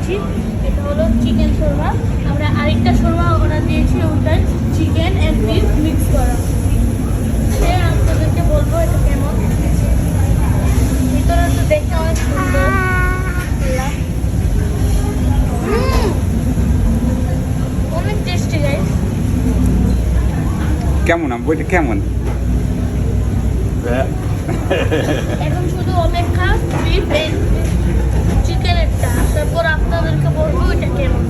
দিয়েছি। এটা হলো চিকেন শোরমা। আমরা আরেকটা শোরমা অর্ডার দিয়েছি, ওটাই চিকেন অ্যান্ড বিফ মিক্স করা। আপনাদেরকে বলবো এটা কেমন। ভিতরে তো দেখে অনেক সুন্দর। অনেক টেস্টি গাইস। কেমন বইটা কেমন? এখন শুধু অপেক্ষা বিফ এন্ড চিকেনেরটা, তারপর আপনাদেরকে বলবো এটা কেমন।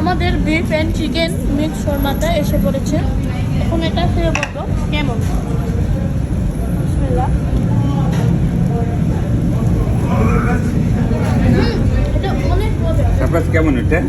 আমাদের বিফ অ্যান্ড চিকেন মিক্স শোরমাটা এসে পড়েছে। এখন এটা খেয়ে বলবো কেমন। বিসমিল্লাহ। এটা অনেক মজা। কেমন এটা?